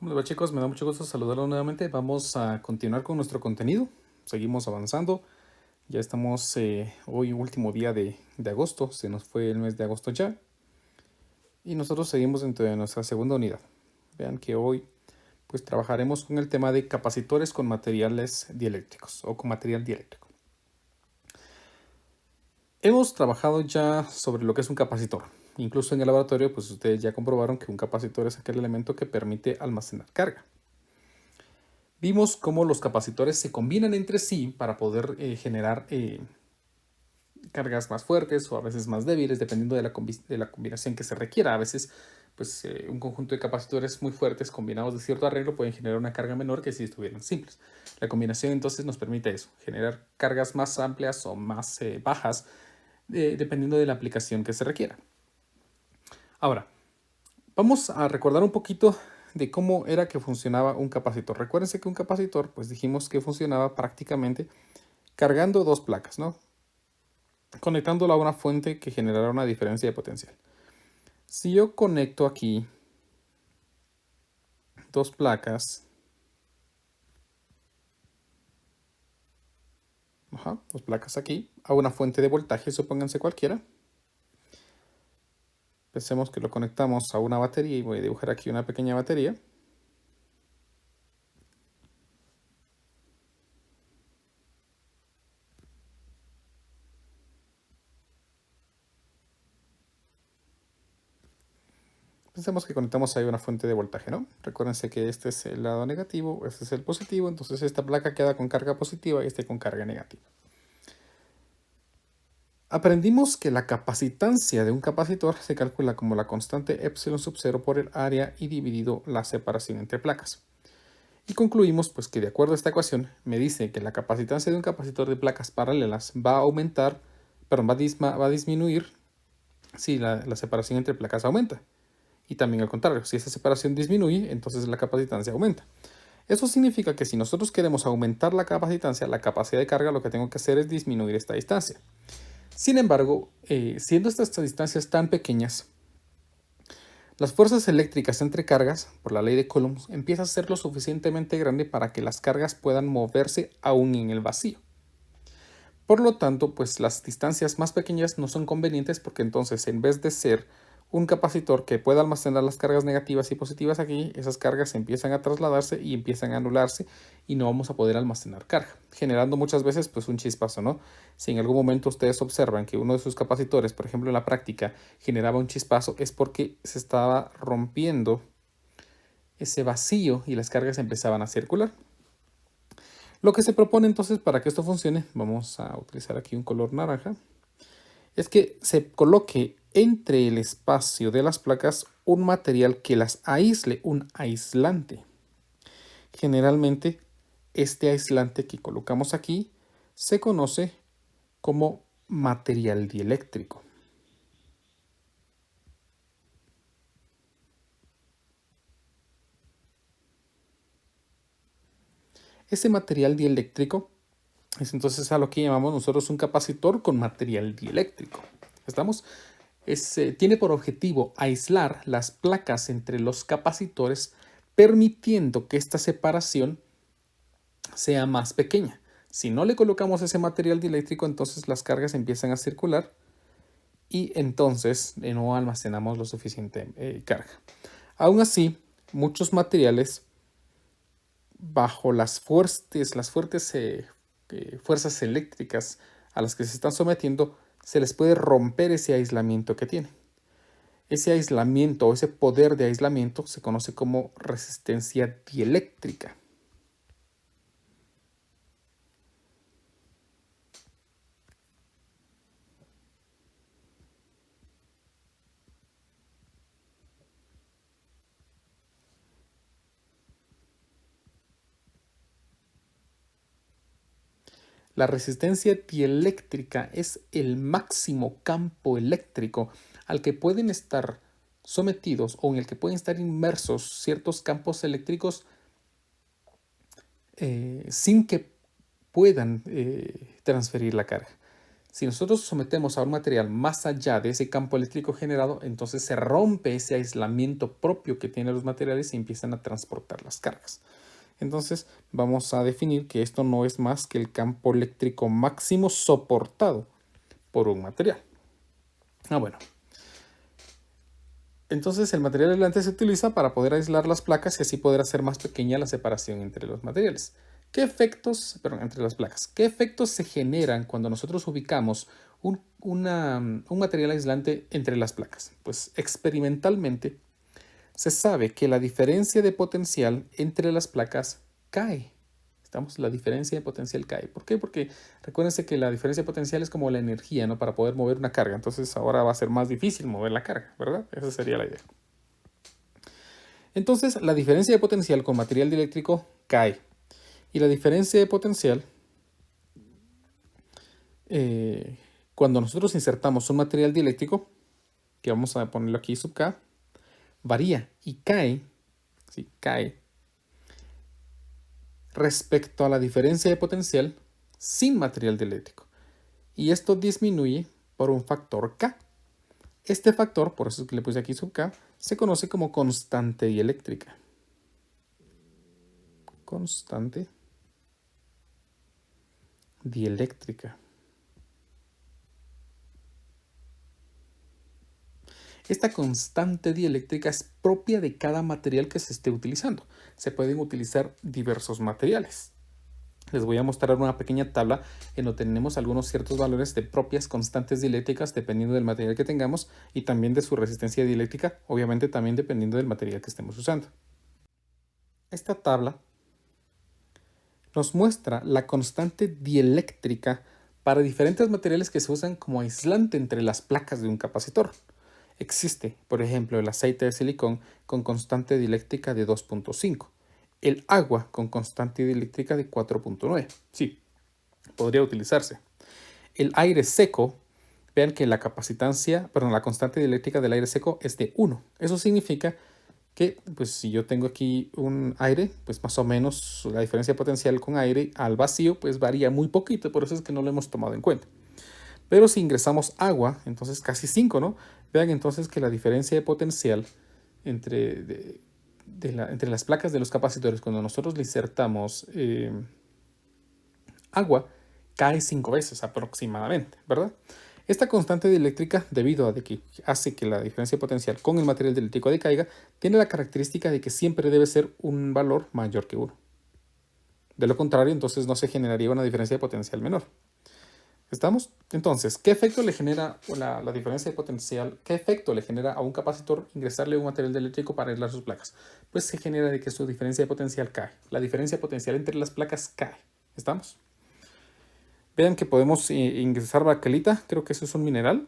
¿Cómo les va, chicos? Me da mucho gusto saludarlos nuevamente. Vamos a continuar con nuestro contenido. Seguimos avanzando. Ya estamos hoy último día de agosto. Se nos fue el mes de agosto ya. Y nosotros seguimos dentro de nuestra segunda unidad. Vean que hoy pues trabajaremos con el tema de capacitores con materiales dieléctricos o con material dieléctrico. Hemos trabajado ya sobre lo que es un capacitor. Incluso en el laboratorio pues ustedes ya comprobaron que un capacitor es aquel elemento que permite almacenar carga. Vimos cómo los capacitores se combinan entre sí para poder generar cargas más fuertes o a veces más débiles, dependiendo de la combinación que se requiera. A veces, pues, un conjunto de capacitores muy fuertes combinados de cierto arreglo pueden generar una carga menor que si estuvieran simples. La combinación entonces nos permite eso, generar cargas más amplias o más bajas, dependiendo de la aplicación que se requiera. Ahora, vamos a recordar un poquito de cómo era que funcionaba un capacitor. Recuérdense que un capacitor, pues dijimos que funcionaba prácticamente cargando dos placas, ¿no? Conectándolo a una fuente que generará una diferencia de potencial. Si yo conecto aquí dos placas, dos placas aquí, a una fuente de voltaje, supónganse cualquiera. Pensemos que lo conectamos a una batería y voy a dibujar aquí una pequeña batería. Pensemos que conectamos ahí una fuente de voltaje, ¿no? Recuérdense que este es el lado negativo, este es el positivo, entonces esta placa queda con carga positiva y este con carga negativa. Aprendimos que la capacitancia de un capacitor se calcula como la constante epsilon sub 0 por el área y dividido la separación entre placas. Y concluimos pues que de acuerdo a esta ecuación me dice que la capacitancia de un capacitor de placas paralelas va a aumentar, perdón, va a disminuir si la separación entre placas aumenta. Y también al contrario, si esa separación disminuye, entonces la capacitancia aumenta. Eso significa que si nosotros queremos aumentar la capacitancia, la capacidad de carga, lo que tengo que hacer es disminuir esta distancia. Sin embargo, siendo estas distancias tan pequeñas, las fuerzas eléctricas entre cargas, por la ley de Coulomb, empiezan a ser lo suficientemente grande para que las cargas puedan moverse aún en el vacío. Por lo tanto, pues las distancias más pequeñas no son convenientes porque entonces en vez de ser un capacitor que pueda almacenar las cargas negativas y positivas aquí, esas cargas empiezan a trasladarse y empiezan a anularse y no vamos a poder almacenar carga, generando muchas veces pues un chispazo, ¿no? Si en algún momento ustedes observan que uno de sus capacitores, por ejemplo en la práctica, generaba un chispazo, es porque se estaba rompiendo ese vacío y las cargas empezaban a circular. Lo que se propone entonces para que esto funcione, vamos a utilizar aquí un color naranja, es que se coloque entre el espacio de las placas un material que las aísle, un aislante. Generalmente, este aislante que colocamos aquí se conoce como material dieléctrico. Ese material dieléctrico es entonces a lo que llamamos nosotros un capacitor con material dieléctrico. ¿Estamos? Tiene por objetivo aislar las placas entre los capacitores, permitiendo que esta separación sea más pequeña. Si no le colocamos ese material dieléctrico, entonces las cargas empiezan a circular y entonces no almacenamos lo suficiente carga. Aún así, muchos materiales bajo las fuertes fuerzas eléctricas a las que se están sometiendo, se les puede romper ese aislamiento que tienen. Ese aislamiento o ese poder de aislamiento se conoce como resistencia dieléctrica. La resistencia dieléctrica es el máximo campo eléctrico al que pueden estar sometidos o en el que pueden estar inmersos ciertos campos eléctricos sin que puedan transferir la carga. Si nosotros sometemos a un material más allá de ese campo eléctrico generado, entonces se rompe ese aislamiento propio que tienen los materiales y empiezan a transportar las cargas. Entonces vamos a definir que esto no es más que el campo eléctrico máximo soportado por un material. Bueno. Entonces el material aislante se utiliza para poder aislar las placas y así poder hacer más pequeña la separación entre los materiales. Entre las placas. ¿Qué efectos se generan cuando nosotros ubicamos un material aislante entre las placas? Pues experimentalmente se sabe que la diferencia de potencial entre las placas cae. La diferencia de potencial cae. ¿Por qué? Porque recuérdense que la diferencia de potencial es como la energía, ¿no? Para poder mover una carga. Entonces ahora va a ser más difícil mover la carga, ¿verdad? Esa sería la idea. Entonces la diferencia de potencial con material dieléctrico cae. Y la diferencia de potencial, cuando nosotros insertamos un material dieléctrico, que vamos a ponerlo aquí sub K, varía y cae, ¿sí? Cae respecto a la diferencia de potencial sin material dieléctrico. Y esto disminuye por un factor K. Este factor, por eso es que le puse aquí sub K, se conoce como constante dieléctrica. Constante dieléctrica. Esta constante dieléctrica es propia de cada material que se esté utilizando. Se pueden utilizar diversos materiales. Les voy a mostrar una pequeña tabla en donde tenemos algunos ciertos valores de propias constantes dieléctricas dependiendo del material que tengamos y también de su resistencia dieléctrica, obviamente también dependiendo del material que estemos usando. Esta tabla nos muestra la constante dieléctrica para diferentes materiales que se usan como aislante entre las placas de un capacitor. Existe, por ejemplo, el aceite de silicón con constante dieléctrica de 2.5. El agua con constante dieléctrica de 4.9. Sí, podría utilizarse. El aire seco, vean que la constante dieléctrica del aire seco es de 1. Eso significa que, pues, si yo tengo aquí un aire, pues más o menos la diferencia potencial con aire al vacío, pues varía muy poquito, por eso es que no lo hemos tomado en cuenta. Pero si ingresamos agua, entonces casi 5, ¿no? Vean entonces que la diferencia de potencial entre las placas de los capacitores, cuando nosotros le insertamos agua, cae 5 veces aproximadamente, ¿verdad? Esta constante dieléctrica, debido a que hace que la diferencia de potencial con el material dieléctrico decaiga, tiene la característica de que siempre debe ser un valor mayor que 1. De lo contrario, entonces no se generaría una diferencia de potencial menor. ¿Estamos? Entonces, ¿qué efecto le genera la diferencia de potencial? ¿Qué efecto le genera a un capacitor ingresarle un material dieléctrico para aislar sus placas? Pues se genera de que su diferencia de potencial cae. La diferencia de potencial entre las placas cae. ¿Estamos? Vean que podemos ingresar baquelita, creo que eso es un mineral.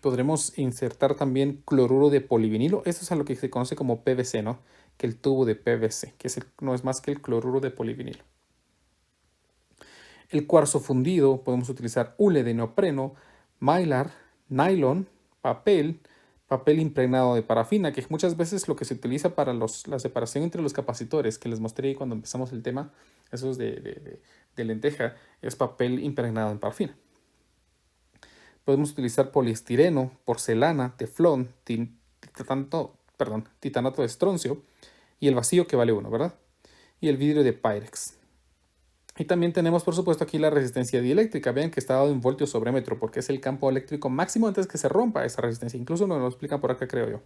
Podremos insertar también cloruro de polivinilo. Esto es a lo que se conoce como PVC, ¿no? Que el tubo de PVC, que no es más que el cloruro de polivinilo. El cuarzo fundido, podemos utilizar hule de neopreno, mylar, nylon, papel impregnado de parafina, que muchas veces lo que se utiliza para la separación entre los capacitores, que les mostré cuando empezamos el tema, esos de lenteja, es papel impregnado en parafina. Podemos utilizar poliestireno, porcelana, teflón, titanato de estroncio y el vacío que vale 1, ¿verdad? Y el vidrio de Pyrex. Y también tenemos, por supuesto, aquí la resistencia dieléctrica. Vean que está dado en voltios sobre metro, porque es el campo eléctrico máximo antes que se rompa esa resistencia. Incluso nos lo explican por acá, creo yo.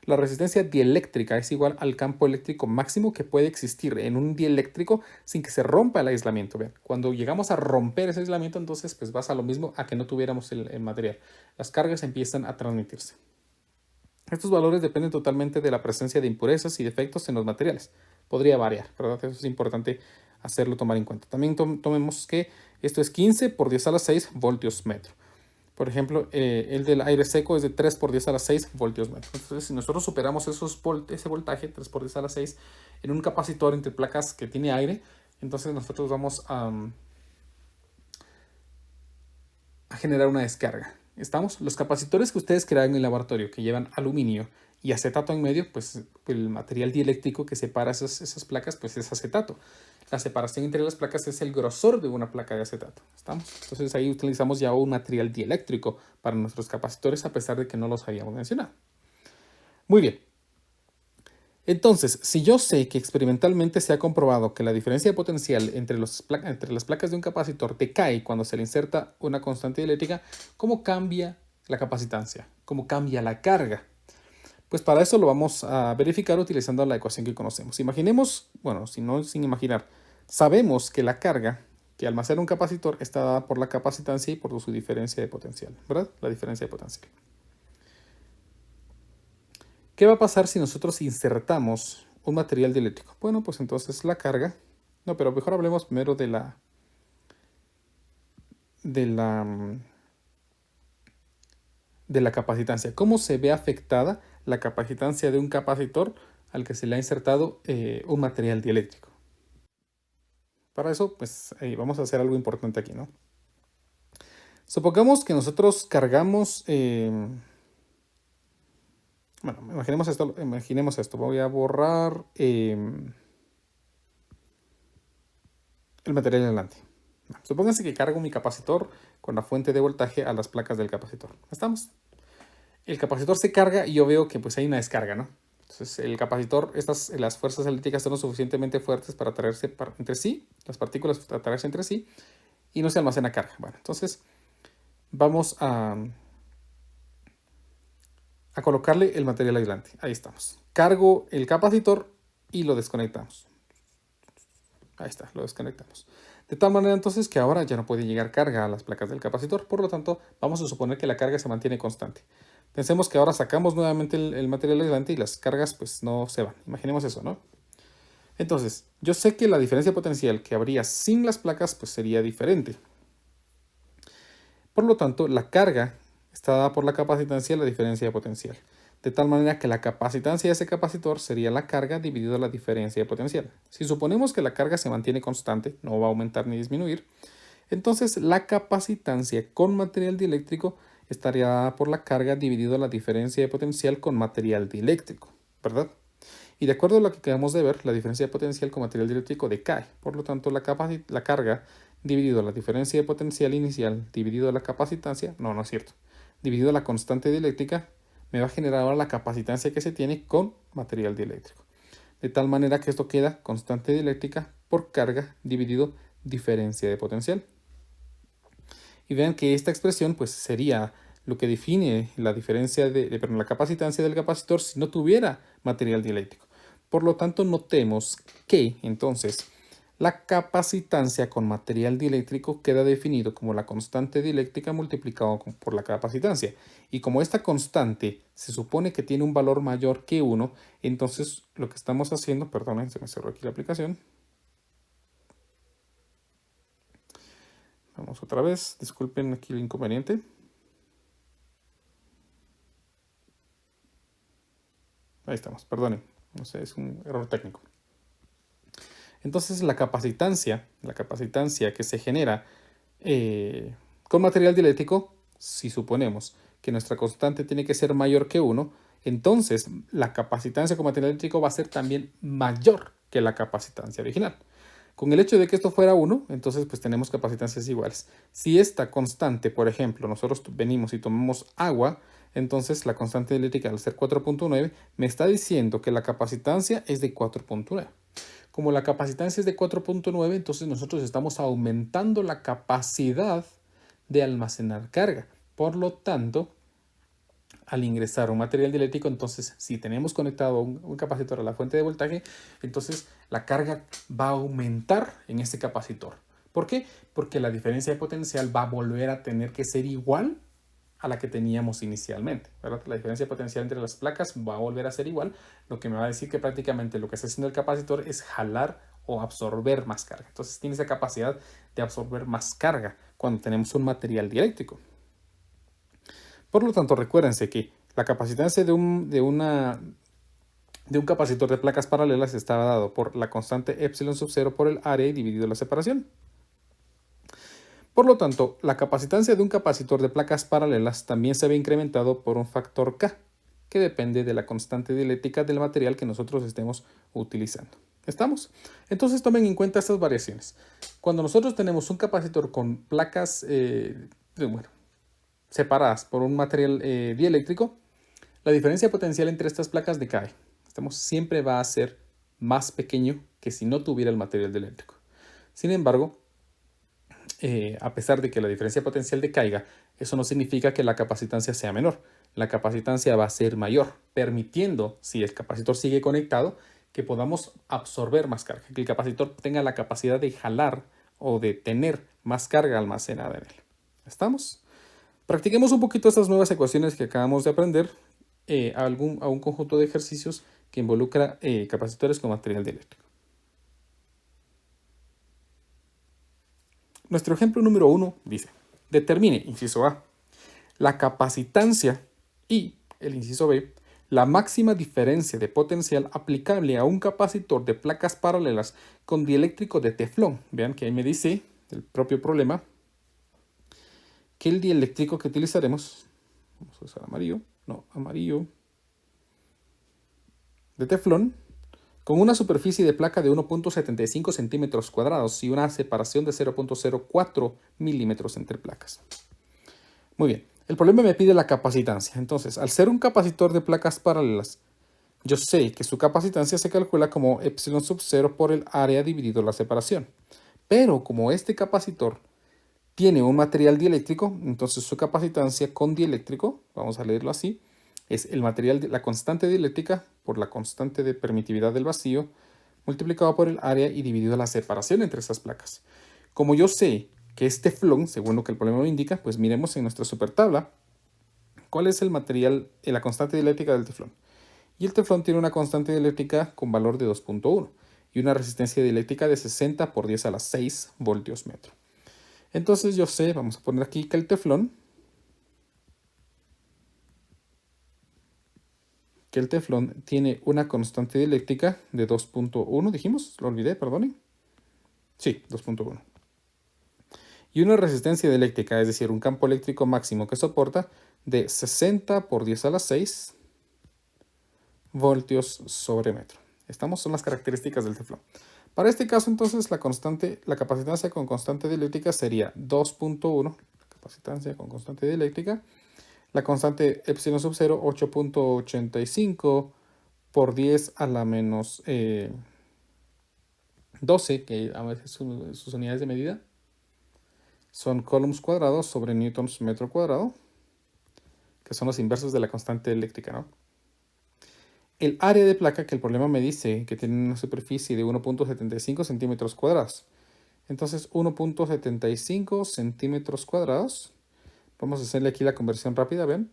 La resistencia dieléctrica es igual al campo eléctrico máximo que puede existir en un dieléctrico sin que se rompa el aislamiento. Vean, cuando llegamos a romper ese aislamiento, entonces pues pasa lo mismo a que no tuviéramos el material. Las cargas empiezan a transmitirse. Estos valores dependen totalmente de la presencia de impurezas y defectos en los materiales. Podría variar, ¿verdad? Eso es importante hacerlo tomar en cuenta. También tomemos que esto es 15 por 10 a la 6 voltios metro. Por ejemplo, el del aire seco es de 3 por 10 a la 6 voltios metro. Entonces, si nosotros superamos ese voltaje, 3 por 10 a la 6, en un capacitor entre placas que tiene aire, entonces nosotros vamos a generar una descarga. ¿Estamos? Los capacitores que ustedes crean en el laboratorio que llevan aluminio y acetato en medio, pues el material dieléctrico que separa esas placas, pues es acetato. La separación entre las placas es el grosor de una placa de acetato. ¿Estamos? Entonces ahí utilizamos ya un material dieléctrico para nuestros capacitores a pesar de que no los habíamos mencionado. Muy bien. Entonces, si yo sé que experimentalmente se ha comprobado que la diferencia de potencial entre las placas de un capacitor decae cuando se le inserta una constante dieléctrica, ¿cómo cambia la capacitancia? ¿Cómo cambia la carga? Pues para eso lo vamos a verificar utilizando la ecuación que conocemos. Imaginemos, bueno, si no sin imaginar, sabemos que la carga que almacena un capacitor está dada por la capacitancia y por su diferencia de potencial, ¿verdad? La diferencia de potencial. ¿Qué va a pasar si nosotros insertamos un material dieléctrico? Bueno, pues entonces la carga... No, pero mejor hablemos primero de la capacitancia. ¿Cómo se ve afectada la capacitancia de un capacitor al que se le ha insertado un material dieléctrico? Para eso, pues vamos a hacer algo importante aquí, ¿no? Supongamos que nosotros cargamos... bueno, imaginemos esto. Voy a borrar el material adelante. Supónganse que cargo mi capacitor con la fuente de voltaje a las placas del capacitor. ¿Estamos? El capacitor se carga y yo veo que pues hay una descarga, ¿no? Entonces el capacitor, las fuerzas eléctricas son lo suficientemente fuertes para atraerse entre sí, las partículas para atraerse entre sí y no se almacena carga. Bueno, entonces vamos a colocarle el material aislante. Ahí estamos. Cargo el capacitor y lo desconectamos. Ahí está, lo desconectamos. De tal manera entonces que ahora ya no puede llegar carga a las placas del capacitor. Por lo tanto, vamos a suponer que la carga se mantiene constante. Pensemos que ahora sacamos nuevamente el material aislante y las cargas pues no se van. Imaginemos eso, ¿no? Entonces, yo sé que la diferencia potencial que habría sin las placas pues sería diferente. Por lo tanto, la carga está dada por la capacitancia y la diferencia de potencial. De tal manera que la capacitancia de ese capacitor sería la carga dividido la diferencia de potencial. Si suponemos que la carga se mantiene constante, no va a aumentar ni disminuir, entonces la capacitancia con material dieléctrico estaría dada por la carga dividido la diferencia de potencial con material dieléctrico, ¿verdad? Y de acuerdo a lo que acabamos de ver, la diferencia de potencial con material dieléctrico decae. Por lo tanto, la carga dividido la diferencia de potencial inicial dividido la capacitancia, no es cierto, dividido la constante dieléctrica, me va a generar ahora la capacitancia que se tiene con material dieléctrico. De tal manera que esto queda constante dieléctrica por carga dividido diferencia de potencial. Y vean que esta expresión pues sería lo que define la diferencia la capacitancia del capacitor si no tuviera material dieléctrico. Por lo tanto, notemos que entonces la capacitancia con material dieléctrico queda definido como la constante dieléctrica multiplicado por la capacitancia. Y como esta constante se supone que tiene un valor mayor que 1, entonces lo que estamos haciendo, perdonen, se me cerró aquí la aplicación. Vamos otra vez, disculpen aquí el inconveniente. Ahí estamos, perdonen, no sé, es un error técnico. Entonces la capacitancia que se genera con material dieléctrico, si suponemos que nuestra constante tiene que ser mayor que 1, entonces la capacitancia con material dieléctrico va a ser también mayor que la capacitancia original. Con el hecho de que esto fuera 1, entonces pues tenemos capacitancias iguales. Si esta constante, por ejemplo, nosotros venimos y tomamos agua, entonces la constante dieléctrica al ser 4.9 me está diciendo que la capacitancia es de 4.9. Como la capacitancia es de 4.9, entonces nosotros estamos aumentando la capacidad de almacenar carga. Por lo tanto, al ingresar un material dieléctrico, entonces si tenemos conectado un capacitor a la fuente de voltaje, entonces la carga va a aumentar en ese capacitor. ¿Por qué? Porque la diferencia de potencial va a volver a tener que ser igual a la que teníamos inicialmente, ¿verdad? La diferencia de potencial entre las placas va a volver a ser igual, lo que me va a decir que prácticamente lo que está haciendo el capacitor es jalar o absorber más carga. Entonces tiene esa capacidad de absorber más carga cuando tenemos un material dieléctrico. Por lo tanto, recuérdense que la capacitancia de un capacitor de placas paralelas estaba dado por la constante epsilon sub 0 por el área y dividido la separación. Por lo tanto, la capacitancia de un capacitor de placas paralelas también se ve incrementado por un factor K, que depende de la constante dieléctrica del material que nosotros estemos utilizando. ¿Estamos? Entonces tomen en cuenta estas variaciones. Cuando nosotros tenemos un capacitor con placas separadas por un material dieléctrico, la diferencia potencial entre estas placas decae. Siempre va a ser más pequeño que si no tuviera el material dieléctrico. Sin embargo, a pesar de que la diferencia potencial decaiga, eso no significa que la capacitancia sea menor. La capacitancia va a ser mayor, permitiendo, si el capacitor sigue conectado, que podamos absorber más carga, que el capacitor tenga la capacidad de jalar o de tener más carga almacenada en él. ¿Estamos? Practiquemos un poquito estas nuevas ecuaciones que acabamos de aprender a un conjunto de ejercicios que involucra capacitores con material dieléctrico. Nuestro ejemplo número 1 dice, determine, inciso A, la capacitancia y, el inciso B, la máxima diferencia de potencial aplicable a un capacitor de placas paralelas con dieléctrico de teflón. Vean que ahí me dice el propio problema que el dieléctrico que utilizaremos, vamos a usar amarillo, de teflón, con una superficie de placa de 1.75 centímetros cuadrados y una separación de 0.04 milímetros entre placas. Muy bien, el problema me pide la capacitancia. Entonces, al ser un capacitor de placas paralelas, yo sé que su capacitancia se calcula como epsilon sub 0 por el área dividido la separación. Pero como este capacitor tiene un material dieléctrico, entonces su capacitancia con dieléctrico, vamos a leerlo así, es el material de la constante dieléctrica por la constante de permitividad del vacío multiplicado por el área y dividido la separación entre esas placas. Como yo sé que es teflón, según lo que el problema me indica, pues miremos en nuestra supertabla cuál es el material, la constante dieléctrica del teflón. Y el teflón tiene una constante dieléctrica con valor de 2.1 y una resistencia dieléctrica de 60 por 10 a la 6 voltios metro. Entonces yo sé, vamos a poner aquí que el teflón tiene una constante dieléctrica de 2.1, dijimos, lo olvidé, perdonen. Sí, 2.1. Y una resistencia dieléctrica, es decir, un campo eléctrico máximo que soporta de 60 por 10 a la 6 voltios sobre metro. Son las características del teflón. Para este caso, entonces, la capacitancia con constante dieléctrica sería 2.1, capacitancia con constante dieléctrica. La constante epsilon sub 0, 8.85 por 10 a la menos 12, que a veces sus unidades de medida son coulombs cuadrados sobre newtons metro cuadrado, que son los inversos de la constante eléctrica, ¿no? El área de placa, que el problema me dice que tiene una superficie de 1.75 centímetros cuadrados. Entonces, 1.75 centímetros cuadrados. Vamos a hacerle aquí la conversión rápida, ¿ven?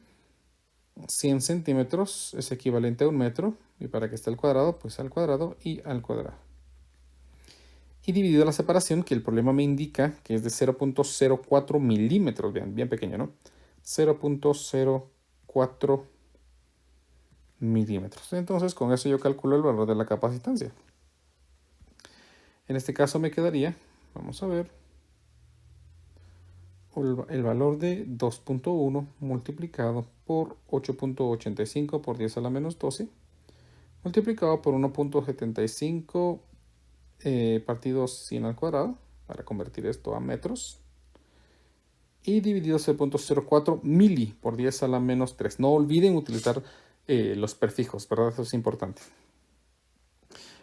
100 centímetros es equivalente a un metro. Y para que esté al cuadrado, pues al cuadrado y al cuadrado. Y dividido la separación, que el problema me indica que es de 0.04 milímetros. Vean, bien pequeño, ¿no? 0.04 milímetros. Entonces, con eso yo calculo el valor de la capacitancia. En este caso me quedaría, vamos a ver, el valor de 2.1 multiplicado por 8.85 por 10 a la menos 12, multiplicado por 1.75 partido 100 al cuadrado, para convertir esto a metros, y dividido 0.04 mili por 10 a la menos 3. No olviden utilizar los prefijos, ¿verdad? Eso es importante.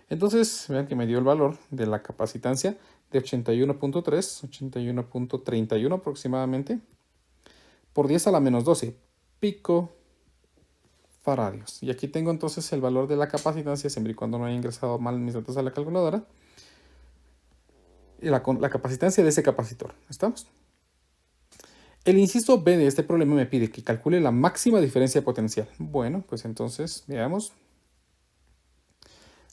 Entonces, vean que me dio el valor de la capacitancia de 81.3, 81.31 aproximadamente, por 10 a la menos 12 pico faradios. Y aquí tengo entonces el valor de la capacitancia, siempre y cuando no haya ingresado mal mis datos a la calculadora, y la capacitancia de ese capacitor. ¿Estamos? El inciso B de este problema me pide que calcule la máxima diferencia potencial. Bueno, pues entonces, veamos.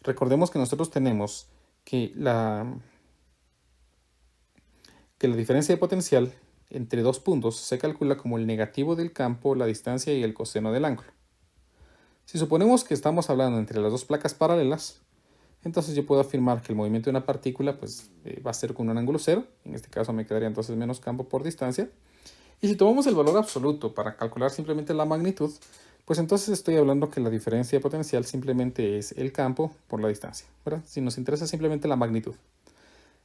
Recordemos que nosotros tenemos que la diferencia de potencial entre dos puntos se calcula como el negativo del campo, la distancia y el coseno del ángulo. Si suponemos que estamos hablando entre las dos placas paralelas, entonces yo puedo afirmar que el movimiento de una partícula pues, va a ser con un ángulo cero. En este caso me quedaría entonces menos campo por distancia. Y si tomamos el valor absoluto para calcular simplemente la magnitud, pues entonces estoy hablando que la diferencia potencial simplemente es el campo por la distancia, ¿verdad? Si nos interesa simplemente la magnitud.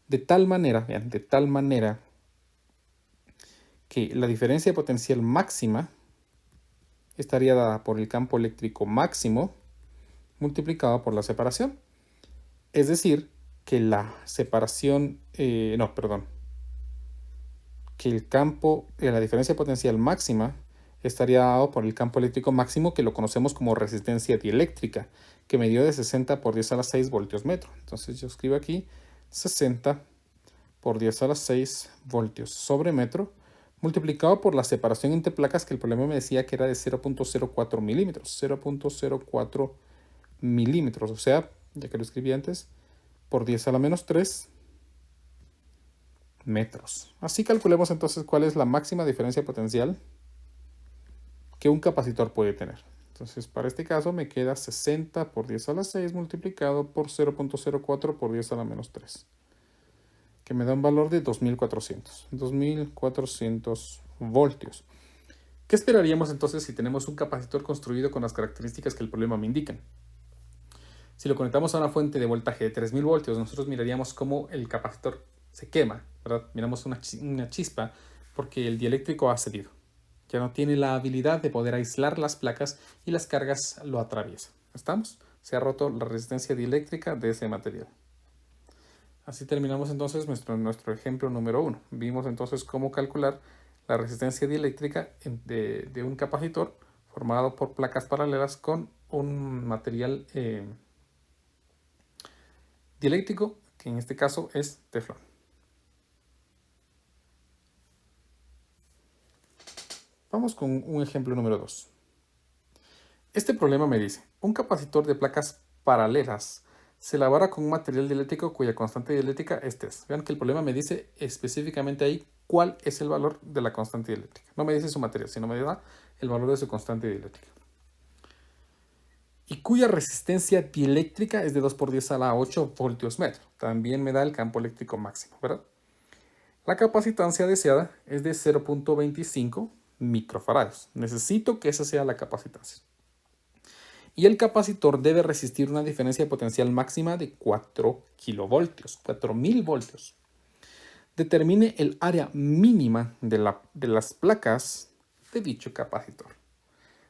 De tal manera, vean, de tal manera que la diferencia potencial máxima estaría dada por el campo eléctrico máximo multiplicado por la separación. Es decir, que la separación, que el campo, la diferencia potencial máxima estaría dado por el campo eléctrico máximo, que lo conocemos como resistencia dieléctrica, que medió de 60 por 10 a la 6 voltios metro. Entonces yo escribo aquí 60 por 10 a la 6 voltios sobre metro, multiplicado por la separación entre placas, que el problema me decía que era de 0.04 milímetros. 0.04 milímetros, o sea, ya que lo escribí antes, por 10 a la menos 3 metros. Así calculemos entonces cuál es la máxima diferencia potencial que un capacitor puede tener. Entonces, para este caso me queda 60 por 10 a la 6 multiplicado por 0.04 por 10 a la menos 3, que me da un valor de 2400 voltios. ¿Qué esperaríamos entonces si tenemos un capacitor construido con las características que el problema me indican? Si lo conectamos a una fuente de voltaje de 3000 voltios, nosotros miraríamos cómo el capacitor se quema, ¿verdad? Miramos una chispa porque el dieléctrico ha cedido. Ya no tiene la habilidad de poder aislar las placas y las cargas lo atraviesan. ¿Estamos? Se ha roto la resistencia dieléctrica de ese material. Así terminamos entonces nuestro ejemplo número 1. Vimos entonces cómo calcular la resistencia dieléctrica de un capacitor formado por placas paralelas con un material dieléctrico, que en este caso es teflón. Vamos con un ejemplo número 2. Este problema me dice, un capacitor de placas paralelas se elabora con un material dieléctrico cuya constante dieléctrica es 3. Vean que el problema me dice específicamente ahí cuál es el valor de la constante dieléctrica. No me dice su material, sino me da el valor de su constante dieléctrica. Y cuya resistencia dieléctrica es de 2 por 10 a la 8 voltios metro. También me da el campo eléctrico máximo, ¿verdad? La capacitancia deseada es de 0.25 microfarados. Necesito que esa sea la capacitancia. Y el capacitor debe resistir una diferencia potencial máxima de 4 kilovoltios, 4000 voltios. Determine el área mínima de las placas de dicho capacitor.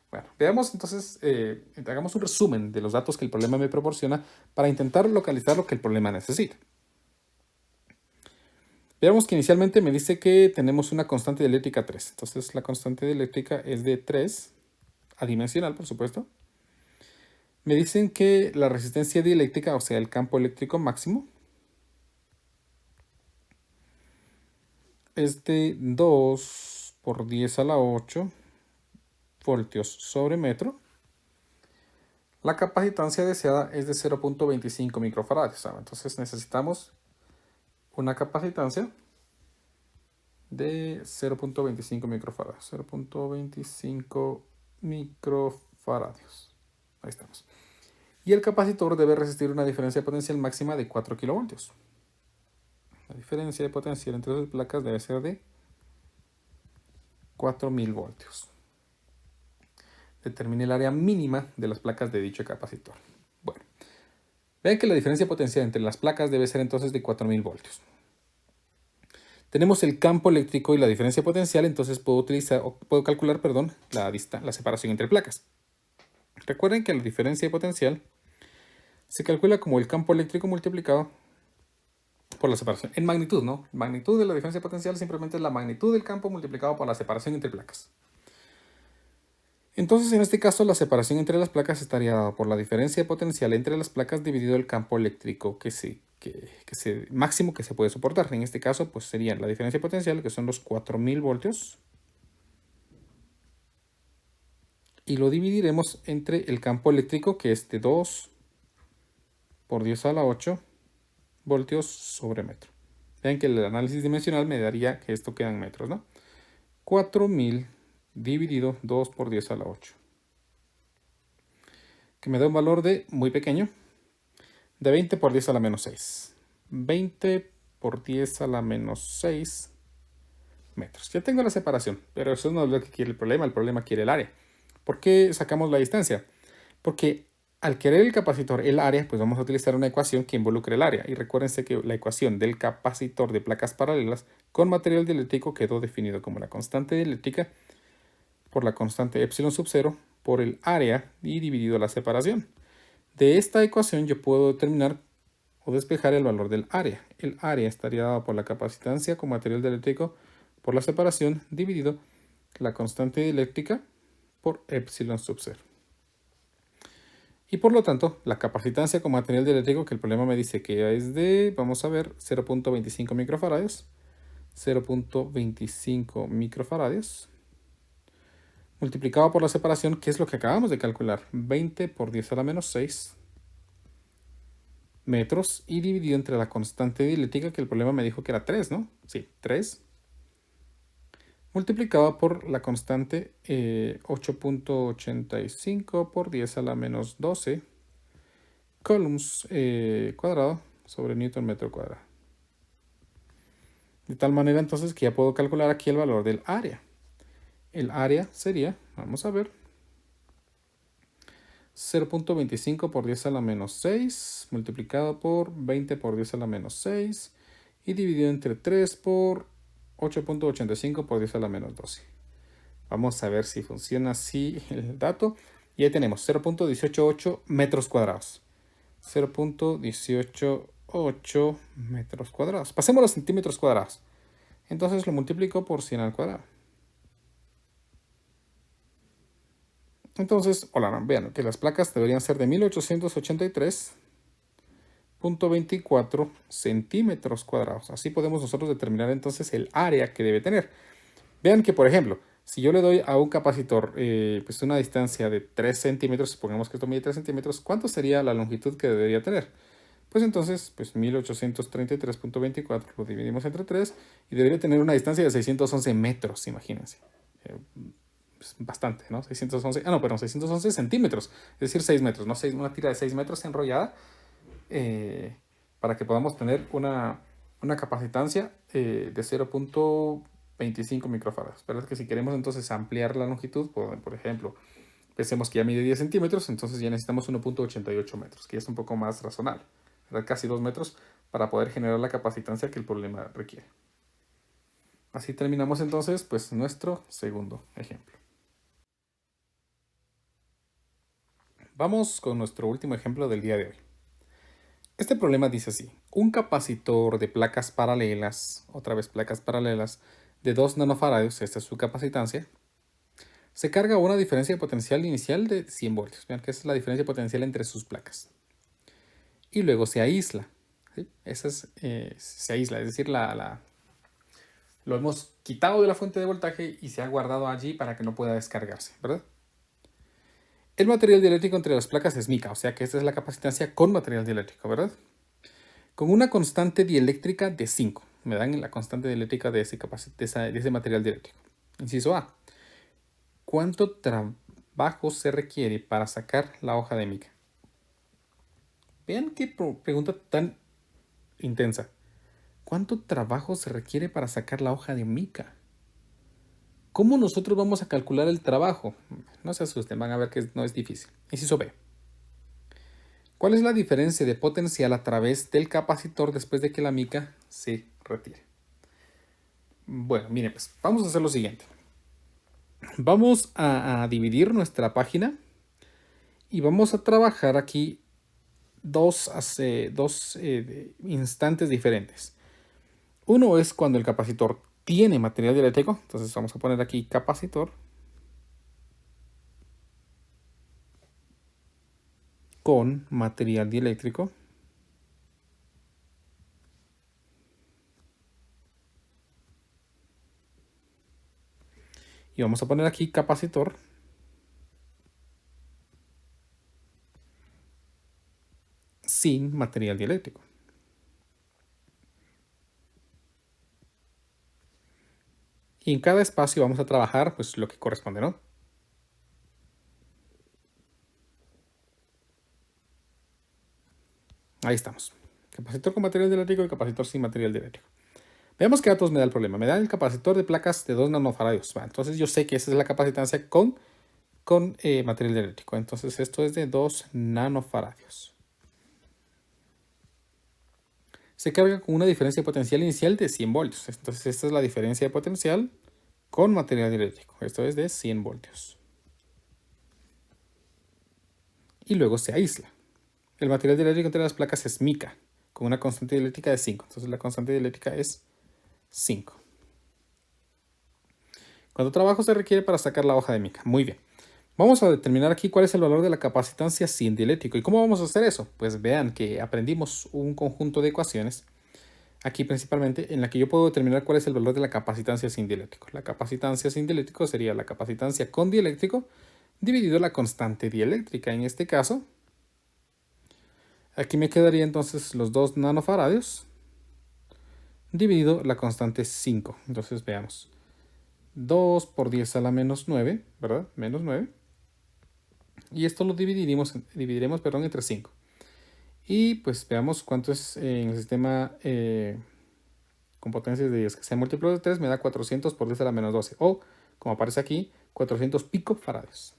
Bueno, veamos entonces, hagamos un resumen de los datos que el problema me proporciona para intentar localizar lo que el problema necesita. Veamos que inicialmente me dice que tenemos una constante dieléctrica 3. Entonces la constante dieléctrica es de 3, adimensional por supuesto. Me dicen que la resistencia dieléctrica, o sea, el campo eléctrico máximo, es de 2 por 10 a la 8 voltios sobre metro. La capacitancia deseada es de 0.25 microfarados. Entonces necesitamos una capacitancia de 0.25 microfarados. 0.25 microfarados. Ahí estamos. Y el capacitor debe resistir una diferencia potencial máxima de 4 kilovoltios. La diferencia de potencial entre las placas debe ser de 4000 voltios. Determine el área mínima de las placas de dicho capacitor. Bueno, vean que la diferencia potencial entre las placas debe ser entonces de 4000 voltios. Tenemos el campo eléctrico y la diferencia potencial, entonces puedo calcular, la separación entre placas. Recuerden que la diferencia potencial se calcula como el campo eléctrico multiplicado por la separación, en magnitud, ¿no? Magnitud de la diferencia potencial simplemente es la magnitud del campo multiplicado por la separación entre placas. Entonces, en este caso, la separación entre las placas estaría dada por la diferencia potencial entre las placas dividido el campo eléctrico máximo que se puede soportar. En este caso, pues sería la diferencia potencial, que son los 4000 voltios. Y lo dividiremos entre el campo eléctrico, que es de 2 por 10 a la 8 voltios sobre metro. Vean que el análisis dimensional me daría que esto queda en metros, ¿no? 4000 dividido 2 por 10 a la 8. Que me da un valor de muy pequeño, de 20 por 10 a la menos 6. 20 por 10 a la menos 6 metros. Ya tengo la separación, pero eso no es lo que quiere el problema quiere el área. ¿Por qué sacamos la distancia? Porque al querer el capacitor, el área, pues vamos a utilizar una ecuación que involucre el área. Y recuérdense que la ecuación del capacitor de placas paralelas con material dieléctrico quedó definido como la constante dieléctrica por la constante epsilon sub 0 por el área y dividido la separación. De esta ecuación yo puedo determinar o despejar el valor del área. El área estaría dado por la capacitancia con material dieléctrico por la separación dividido la constante dieléctrica por epsilon sub 0. Y por lo tanto, la capacitancia con material dieléctrico, que el problema me dice que es de, vamos a ver, 0.25 microfaradios. 0.25 microfaradios. Multiplicado por la separación, que es lo que acabamos de calcular. 20 por 10 a la menos 6 metros. Y dividido entre la constante dieléctrica, que el problema me dijo que era 3, ¿no? Sí, 3. Multiplicado por la constante 8.85 por 10 a la menos 12 coulombs cuadrado sobre newton metro cuadrado. De tal manera entonces que ya puedo calcular aquí el valor del área. El área sería, vamos a ver, 0.25 por 10 a la menos 6 multiplicado por 20 por 10 a la menos 6 y dividido entre 3 por 8.85 por 10 a la menos 12. Vamos a ver si funciona así el dato. Y ahí tenemos 0.188 metros cuadrados. 0.188 metros cuadrados. Pasemos a los centímetros cuadrados. Entonces lo multiplico por 100 al cuadrado. Entonces, hola, vean que las placas deberían ser de 1883.24 centímetros cuadrados. Así podemos nosotros determinar entonces el área que debe tener. Vean que, por ejemplo, si yo le doy a un capacitor pues una distancia de 3 centímetros, supongamos que esto mide 3 centímetros, ¿cuánto sería la longitud que debería tener? Pues entonces, pues 1833.24 lo dividimos entre 3 y debería tener una distancia de 611 metros, imagínense. Pues bastante, ¿no? 611, perdón, 611 centímetros, es decir, 6 metros, ¿no? Una tira de 6 metros enrollada para que podamos tener una capacitancia de 0.25 microfarads. Pero es que si queremos entonces ampliar la longitud, por ejemplo, pensemos que ya mide 10 centímetros, entonces ya necesitamos 1.88 metros, que es un poco más razonable, ¿verdad? Casi 2 metros para poder generar la capacitancia que el problema requiere. Así terminamos entonces pues nuestro segundo ejemplo. Vamos con nuestro último ejemplo del día de hoy. Este problema dice así: un capacitor de placas paralelas, otra vez placas paralelas, de 2 nanofaradios, esta es su capacitancia, se carga una diferencia de potencial inicial de 100 voltios. Vean que esa es la diferencia potencial entre sus placas. Y luego se aísla. ¿Sí? Se aísla, es decir, lo hemos quitado de la fuente de voltaje y se ha guardado allí para que no pueda descargarse, ¿verdad? El material dieléctrico entre las placas es mica, o sea que esta es la capacitancia con material dieléctrico, ¿verdad? Con una constante dieléctrica de 5. Me dan la constante dieléctrica de ese material dieléctrico. Inciso A. ¿Cuánto trabajo se requiere para sacar la hoja de mica? Vean qué pregunta tan intensa. ¿Cuánto trabajo se requiere para sacar la hoja de mica? ¿Cómo nosotros vamos a calcular el trabajo? No se asusten, van a ver que no es difícil. Inciso B. ¿Cuál es la diferencia de potencial a través del capacitor después de que la mica se retire? Bueno, miren, pues vamos a hacer lo siguiente. Vamos a dividir nuestra página y vamos a trabajar aquí dos instantes diferentes. Uno es cuando el capacitor tiene material dieléctrico, entonces vamos a poner aquí capacitor con material dieléctrico. Y vamos a poner aquí capacitor sin material dieléctrico. Y en cada espacio vamos a trabajar pues lo que corresponde, ¿no? Ahí estamos. Capacitor con material dieléctrico y capacitor sin material dieléctrico. Veamos qué datos me da el problema. Me da el capacitor de placas de 2 nanofaradios. Entonces yo sé que esa es la capacitancia con material dieléctrico. Entonces esto es de 2 nanofaradios. Se carga con una diferencia de potencial inicial de 100 voltios. Entonces esta es la diferencia de potencial con material dieléctrico. Esto es de 100 voltios. Y luego se aísla. El material dieléctrico entre las placas es mica, con una constante dieléctrica de 5. Entonces la constante dieléctrica es 5. ¿Cuánto trabajo se requiere para sacar la hoja de mica? Muy bien. Vamos a determinar aquí cuál es el valor de la capacitancia sin dieléctrico. ¿Y cómo vamos a hacer eso? Pues vean que aprendimos un conjunto de ecuaciones, aquí principalmente, en la que yo puedo determinar cuál es el valor de la capacitancia sin dieléctrico. La capacitancia sin dieléctrico sería la capacitancia con dieléctrico dividido la constante dieléctrica. En este caso, aquí me quedaría entonces los 2 nanofaradios dividido la constante 5. Entonces veamos. 2 por 10 a la menos 9, ¿verdad? Menos 9. Y esto lo dividiremos entre 5. Y pues veamos cuánto es en el sistema con potencias de 10, que sea múltiplo de 3, me da 400 por 10 a la menos 12. O, como aparece aquí, 400 picofaradios.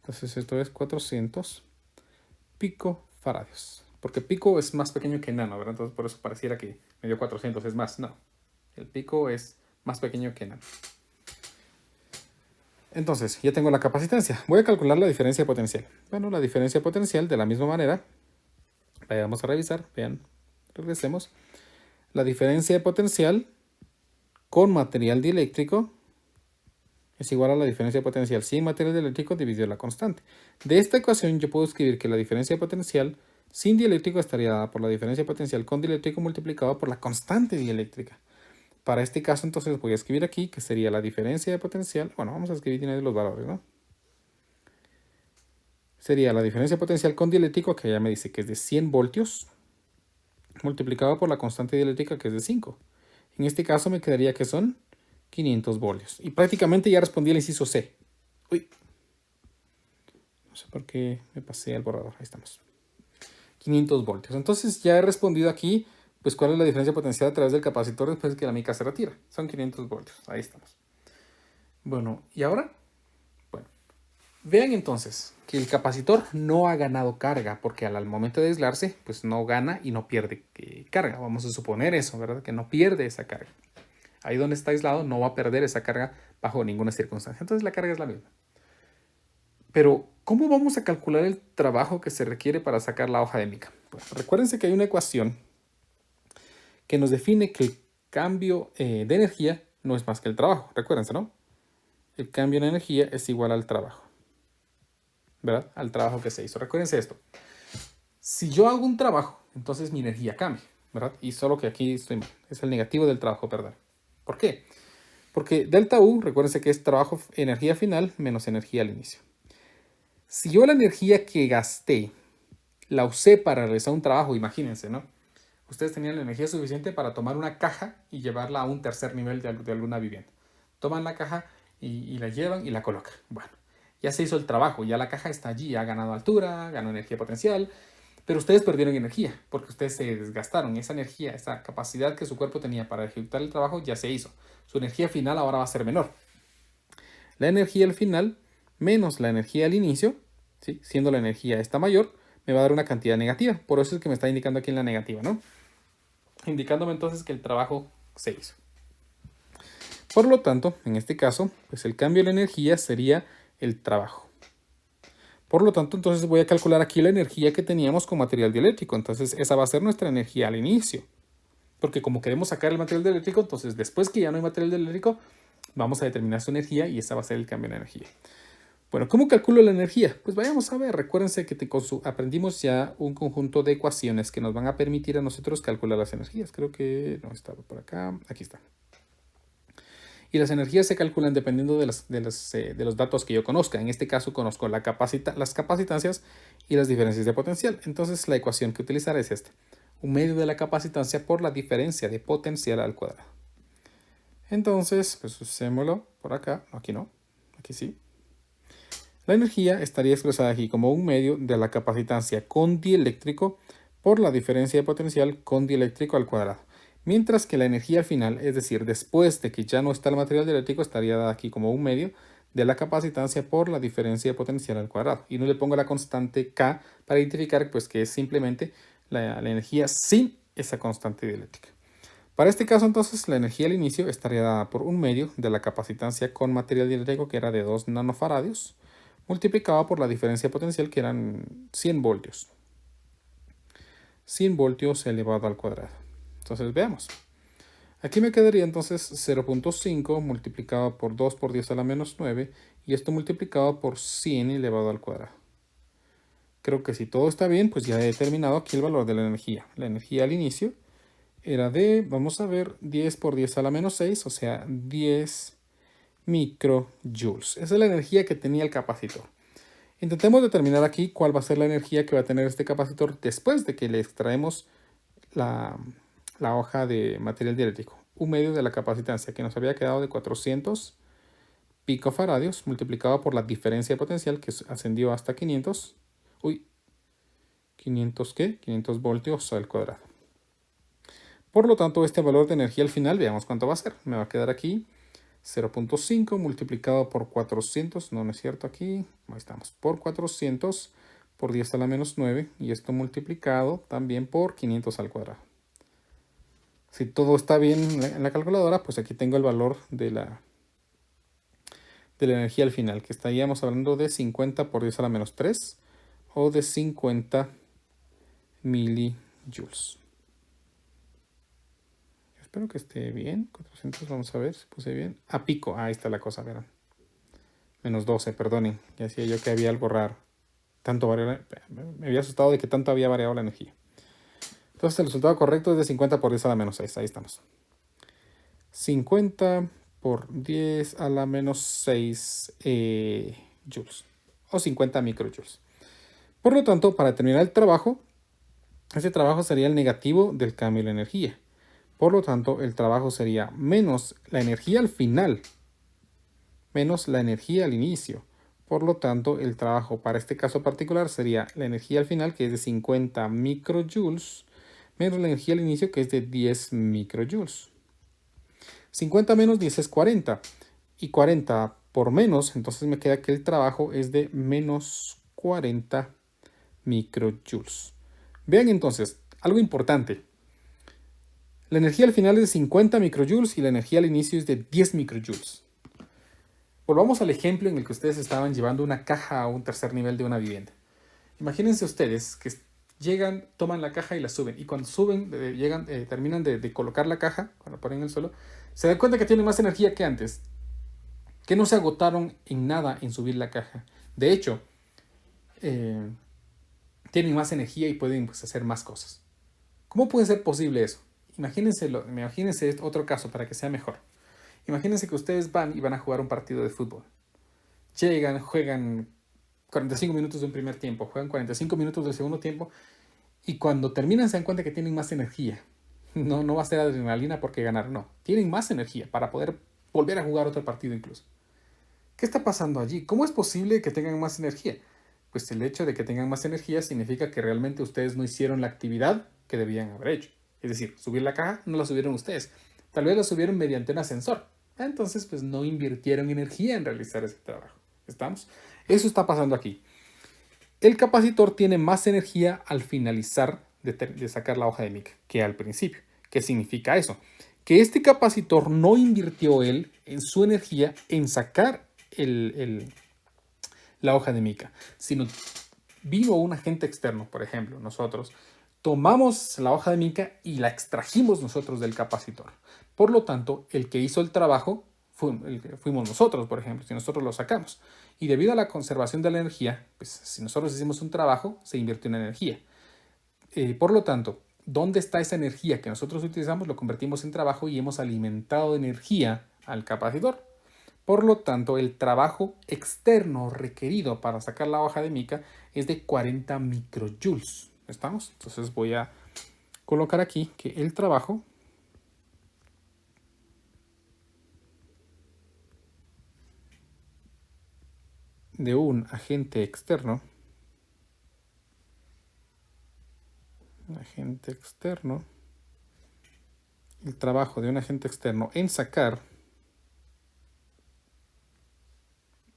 Entonces esto es 400 picofaradios. Porque pico es más pequeño que nano, ¿verdad? Entonces por eso pareciera que me dio 400, es más. No, el pico es más pequeño que nano. Entonces, ya tengo la capacitancia. Voy a calcular la diferencia potencial. Bueno, la diferencia potencial, de la misma manera, vamos a revisar, vean, regresemos. La diferencia de potencial con material dieléctrico es igual a la diferencia de potencial sin material dieléctrico dividido la constante. De esta ecuación yo puedo escribir que la diferencia de potencial sin dieléctrico estaría dada por la diferencia de potencial con dieléctrico multiplicado por la constante dieléctrica. Para este caso, entonces, voy a escribir aquí que sería la diferencia de potencial. Bueno, vamos a escribir de los valores, ¿no? Sería la diferencia de potencial con dieléctrico, que ya me dice que es de 100 voltios, multiplicado por la constante dieléctrica, que es de 5. En este caso me quedaría que son 500 voltios. Y prácticamente ya respondí al inciso C. Uy. No sé por qué me pasé al borrador. Ahí estamos. 500 voltios. Entonces ya he respondido aquí, pues cuál es la diferencia potencial a través del capacitor después de que la mica se retira. Son 500 voltios. Ahí estamos. Bueno, ¿y ahora? Bueno, vean entonces que el capacitor no ha ganado carga, porque al momento de aislarse, pues no gana y no pierde carga. Vamos a suponer eso, ¿verdad? Que no pierde esa carga. Ahí donde está aislado no va a perder esa carga bajo ninguna circunstancia. Entonces la carga es la misma. Pero, ¿cómo vamos a calcular el trabajo que se requiere para sacar la hoja de mica? Pues recuérdense que hay una ecuación que nos define que el cambio de energía no es más que el trabajo. Recuérdense, ¿no? El cambio de energía es igual al trabajo, ¿verdad? Al trabajo que se hizo. Recuérdense esto. Si yo hago un trabajo, entonces mi energía cambia, ¿verdad? Y solo que aquí estoy mal. Es el negativo del trabajo, perdón. ¿Por qué? Porque delta U, recuérdense que es trabajo, energía final menos energía al inicio. Si yo la energía que gasté la usé para realizar un trabajo, imagínense, ¿no? Ustedes tenían la energía suficiente para tomar una caja y llevarla a un tercer nivel de alguna vivienda. Toman la caja y la llevan y la colocan. Bueno, ya se hizo el trabajo, ya la caja está allí, ha ganado altura, ganó energía potencial, pero ustedes perdieron energía porque ustedes se desgastaron. Esa energía, esa capacidad que su cuerpo tenía para ejecutar el trabajo ya se hizo. Su energía final ahora va a ser menor. La energía al final menos la energía al inicio, ¿sí? Siendo la energía esta mayor, me va a dar una cantidad negativa. Por eso es que me está indicando aquí en la negativa, ¿no? Indicándome entonces que el trabajo se hizo. Por lo tanto, en este caso, pues el cambio de la energía sería el trabajo. Por lo tanto, entonces voy a calcular aquí la energía que teníamos con material dieléctrico. Entonces, esa va a ser nuestra energía al inicio. Porque como queremos sacar el material dieléctrico, entonces después que ya no hay material dieléctrico, vamos a determinar su energía y esa va a ser el cambio de energía. Bueno, ¿cómo calculo la energía? Pues vayamos a ver. Recuérdense que aprendimos ya un conjunto de ecuaciones que nos van a permitir a nosotros calcular las energías. Creo que no estaba por acá. Aquí está. Y las energías se calculan dependiendo de los datos que yo conozca. En este caso conozco las capacitancias y las diferencias de potencial. Entonces la ecuación que utilizaré es esta. Un medio de la capacitancia por la diferencia de potencial al cuadrado. Entonces, pues usémoslo por acá. Aquí no. Aquí sí. La energía estaría expresada aquí como un medio de la capacitancia con dieléctrico por la diferencia de potencial con dieléctrico al cuadrado. Mientras que la energía al final, es decir, después de que ya no está el material dieléctrico, estaría dada aquí como un medio de la capacitancia por la diferencia de potencial al cuadrado. Y no le pongo la constante K para identificar pues, que es simplemente la energía sin esa constante dieléctrica. Para este caso, entonces, la energía al inicio estaría dada por un medio de la capacitancia con material dieléctrico, que era de 2 nanofaradios, multiplicado por la diferencia de potencial, que eran 100 voltios. 100 voltios elevado al cuadrado. Entonces, veamos. Aquí me quedaría entonces 0.5 multiplicado por 2 por 10 a la menos 9 y esto multiplicado por 100 elevado al cuadrado. Creo que si todo está bien, pues ya he determinado aquí el valor de la energía. La energía al inicio era de, vamos a ver, 10 por 10 a la menos 6, o sea, 10 microjoules. Esa es la energía que tenía el capacitor. Intentemos determinar aquí cuál va a ser la energía que va a tener este capacitor después de que le extraemos la hoja de material dieléctrico. Un medio de la capacitancia que nos había quedado de 400 picofaradios multiplicado por la diferencia de potencial que ascendió hasta 500. Uy, 500 ¿qué? 500 voltios al cuadrado. Por lo tanto, este valor de energía al final, veamos cuánto va a ser. Me va a quedar aquí 0.5 multiplicado por 400, no es cierto aquí, ahí estamos, por 400 por 10 a la menos 9 y esto multiplicado también por 500 al cuadrado. Si todo está bien en la calculadora, pues aquí tengo el valor de la energía al final, que estaríamos hablando de 50 por 10 a la menos 3 o de 50 milijoules. Espero que esté bien. 400, vamos a ver si puse bien. A pico, ahí está la cosa, verán. Menos 12, perdonen. Ya decía yo que había algo raro. Tanto variable, me había asustado de que tanto había variado la energía. Entonces el resultado correcto es de 50 por 10 a la menos 6. Ahí estamos. 50 por 10 a la menos 6 joules. O 50 microjoules. Por lo tanto, para terminar el trabajo, ese trabajo sería el negativo del cambio de energía. Por lo tanto, el trabajo sería menos la energía al final, menos la energía al inicio. Por lo tanto, el trabajo para este caso particular sería la energía al final, que es de 50 microjoules, menos la energía al inicio, que es de 10 microjoules. 50 menos 10 es 40. Y 40 por menos, entonces me queda que el trabajo es de menos 40 microjoules. Vean entonces, algo importante. La energía al final es de 50 microjoules y la energía al inicio es de 10 microjoules. Volvamos al ejemplo en el que ustedes estaban llevando una caja a un tercer nivel de una vivienda. Imagínense ustedes que llegan, toman la caja y la suben. Y cuando suben, terminan de colocar la caja, cuando ponen en el suelo, se dan cuenta que tienen más energía que antes. Que no se agotaron en nada en subir la caja. De hecho, tienen más energía y pueden pues, hacer más cosas. ¿Cómo puede ser posible eso? Imagínense otro caso para que sea mejor. Imagínense que ustedes van y van a jugar un partido de fútbol. Llegan, juegan 45 minutos de un primer tiempo, juegan 45 minutos del segundo tiempo y cuando terminan se dan cuenta que tienen más energía. No va a ser adrenalina porque ganaron, no. Tienen más energía para poder volver a jugar otro partido incluso. ¿Qué está pasando allí? ¿Cómo es posible que tengan más energía? Pues el hecho de que tengan más energía significa que realmente ustedes no hicieron la actividad que debían haber hecho. Es decir, subir la caja no la subieron ustedes. Tal vez la subieron mediante un ascensor. Entonces, pues no invirtieron energía en realizar ese trabajo. ¿Estamos? Eso está pasando aquí. El capacitor tiene más energía al finalizar de sacar la hoja de mica que al principio. ¿Qué significa eso? Que este capacitor no invirtió él en su energía en sacar la hoja de mica, sino vino un agente externo, por ejemplo, nosotros, tomamos la hoja de mica y la extrajimos del capacitor. Por lo tanto, el que hizo el trabajo fuimos nosotros, por ejemplo, si nosotros lo sacamos. Y debido a la conservación de la energía, pues si nosotros hicimos un trabajo, se invirtió en energía. Por lo tanto, ¿dónde está esa energía que nosotros utilizamos? Lo convertimos en trabajo y hemos alimentado de energía al capacitor. Por lo tanto, el trabajo externo requerido para sacar la hoja de mica es de 40 microjoules. ¿Estamos? Entonces voy a colocar aquí que el trabajo de un agente externo, agente externo, el trabajo de un agente externo en sacar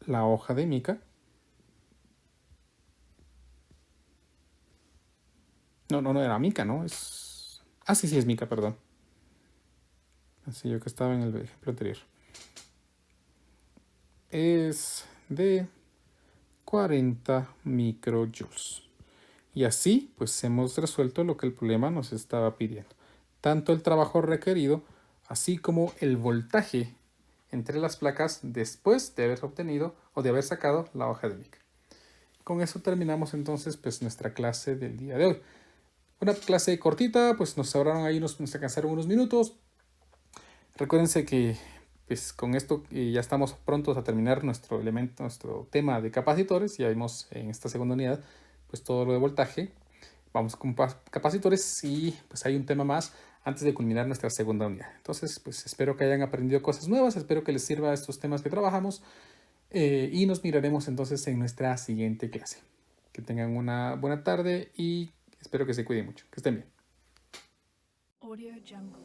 la hoja de mica. No era mica, ¿no? Sí, es mica, perdón. Así yo que estaba en el ejemplo anterior. Es de 40 microjoules. Y así, pues hemos resuelto lo que el problema nos estaba pidiendo. Tanto el trabajo requerido, así como el voltaje entre las placas después de haber obtenido o de haber sacado la hoja de mica. Con eso terminamos entonces pues nuestra clase del día de hoy. Una clase cortita, pues nos sobraron ahí, nos alcanzaron unos minutos. Recuérdense que pues con esto ya estamos prontos a terminar nuestro tema de capacitores. Ya vimos en esta segunda unidad pues todo lo de voltaje. Vamos con capacitores y pues hay un tema más antes de culminar nuestra segunda unidad. Entonces pues espero que hayan aprendido cosas nuevas, espero que les sirva estos temas que trabajamos y nos miraremos entonces en nuestra siguiente clase. Que tengan una buena tarde y espero que se cuiden mucho. Que estén bien. Audio Jungle.